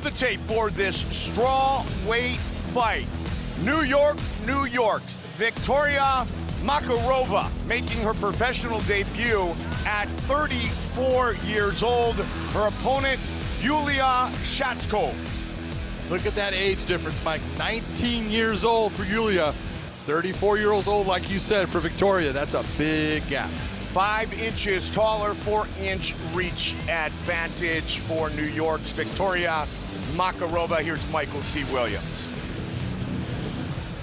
the tape for this strawweight fight. New York's Viktoria Makarova making her professional debut at 34 years old. Her opponent, Yulia Sachkov. Look at that age difference, Mike. 19 years old for Yulia. 34 years old, like you said, for Viktoria. That's a big gap. 5 inches taller, 4-inch reach advantage for New York's Viktoria Makarova. Here's Michael C. Williams.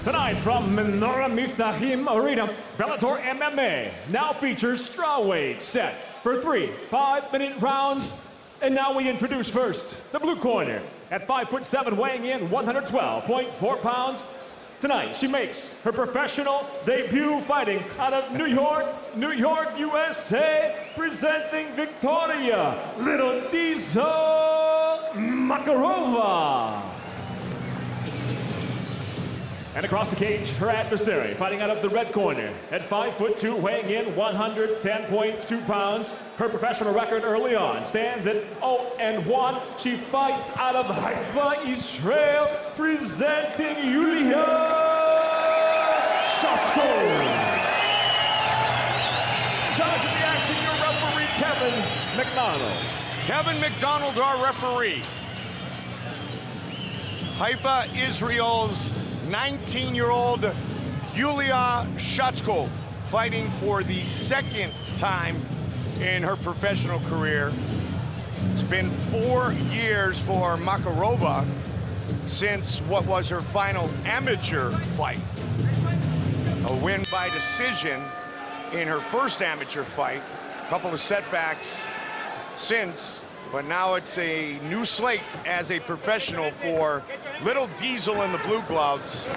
Tonight from Menorah Miftachim Arena, Bellator MMA now features strawweight set for 3 5-minute rounds. And now we introduce first the blue corner at 5'7", weighing in 112.4 pounds. Tonight she makes her professional debut fighting out of New York, USA, presenting Viktoria Little Diesel Makarova. And across the cage, her adversary, fighting out of the red corner at 5'2", weighing in 110.2 pounds. Her professional record early on stands at 0-1. She fights out of Haifa, Israel, presenting Yulia Sachkov. Judge of the action, your referee, Kevin McDonald. Kevin McDonald, our referee. Haifa, Israel's 19-year-old Yulia Sachkov, fighting for the second time in her professional career. It's been 4 years for Makarova since what was her final amateur fight. A win by decision in her first amateur fight. A couple of setbacks since, but now it's a new slate as a professional for Little Diesel in the blue gloves.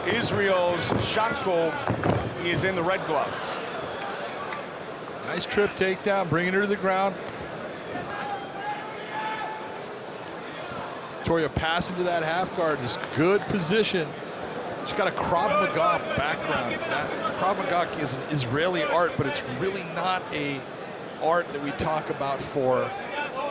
Israel's Sachkov is in the red gloves. Nice trip takedown, bringing her to the ground. Viktoria passing to that half guard, this good position. She's got a Krav Maga background. That Krav Maga is an Israeli art, but it's really not a art that we talk about for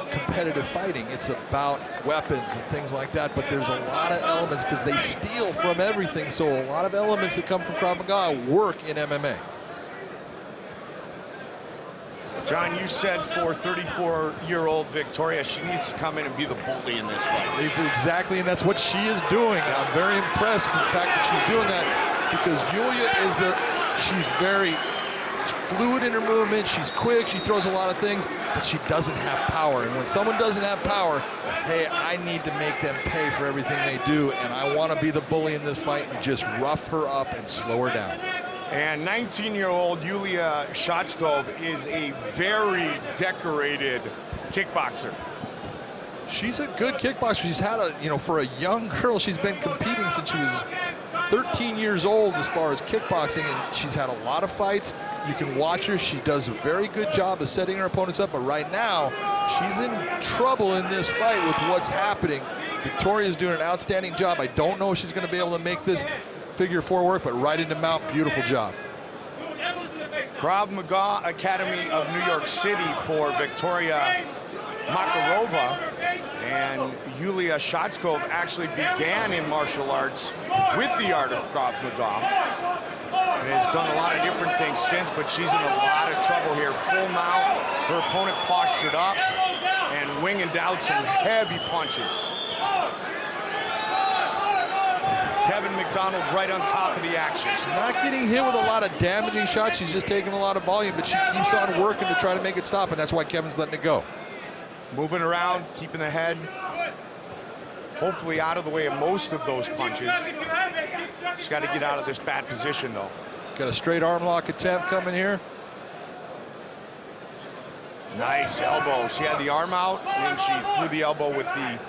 competitive fighting. It's about weapons and things like that, but there's a lot of elements because they steal from everything, so a lot of elements that come from Krav Maga work in MMA. John, you said for 34-year-old Viktoria, she needs to come in and be the bully in this fight. It's exactly, and that's what she is doing. I'm very impressed in the fact that she's doing that because Yulia she's very fluid in her movement, she's quick, she throws a lot of things, but she doesn't have power. And when someone doesn't have power, hey, I need to make them pay for everything they do, and I want to be the bully in this fight and just rough her up and slow her down. And 19-year-old Yulia Sachkov is a very decorated kickboxer. She's a good kickboxer. She's had for a young girl, she's been competing since she was 13 years old as far as kickboxing, and she's had a lot of fights. You can watch her. She does a very good job of setting her opponents up, but right now, she's in trouble in this fight with what's happening. Viktoria's doing an outstanding job. I don't know if she's going to be able to make this figure 4 work, but right into mount, beautiful job. Krav Maga Academy of New York City for Viktoria Makarova, and Yulia Sachkov actually began in martial arts with the art of Krav Maga and has done a lot of different things since, but she's in a lot of trouble here. Full mount, her opponent postured up and winging down some heavy punches. Kevin McDonald right on top of the action. She's not getting hit with a lot of damaging shots. She's just taking a lot of volume, but she keeps on working to try to make it stop, and that's why Kevin's letting it go. Moving around, keeping the head hopefully out of the way of most of those punches. She's got to get out of this bad position, though. Got a straight arm lock attempt coming here. Nice elbow. She had the arm out, and she threw the elbow with the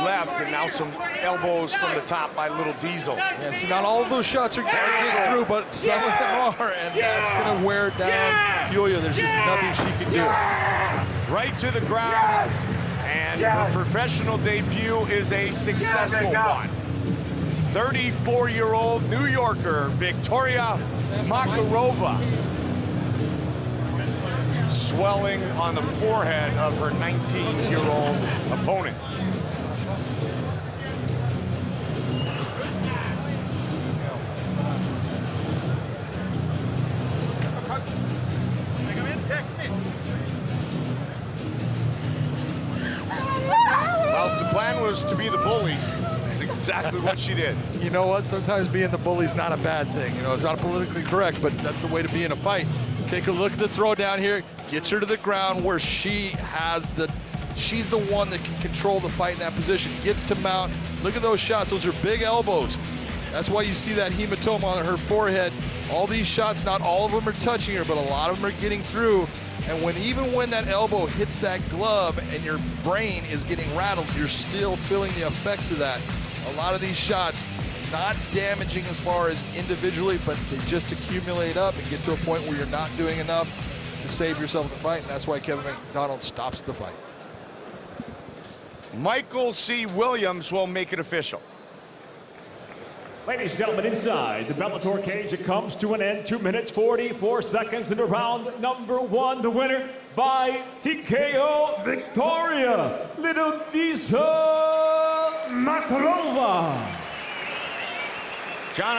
left, and now some elbows from the top by Little Diesel. Yeah, see, not all of those shots are getting through, but some of them are, and that's going to wear down Yulia. There's just nothing she can do. Right to the ground, and her professional debut is a successful one. 34-year-old New Yorker, Viktoria Makarova. Swelling on the forehead of her 19-year-old opponent. plan was to be the bully. That's exactly what she did. You know what? Sometimes being the bully is not a bad thing. You know, it's not politically correct, but that's the way to be in a fight. Take a look at the throw down here. Gets her to the ground where she's the one that can control the fight in that position. Gets to mount. Look at those shots. Those are big elbows. That's why you see that hematoma on her forehead. All these shots, not all of them are touching her, but a lot of them are getting through. And even when that elbow hits that glove and your brain is getting rattled, you're still feeling the effects of that. A lot of these shots, not damaging as far as individually, but they just accumulate up and get to a point where you're not doing enough to save yourself the fight, and that's why Kevin McDonald stops the fight. Michael C. Williams will make it official. Ladies and gentlemen, inside the Bellator cage, it comes to an end. 2 minutes, 44 seconds into round number 1. The winner by TKO, Viktoria, Makarova. John.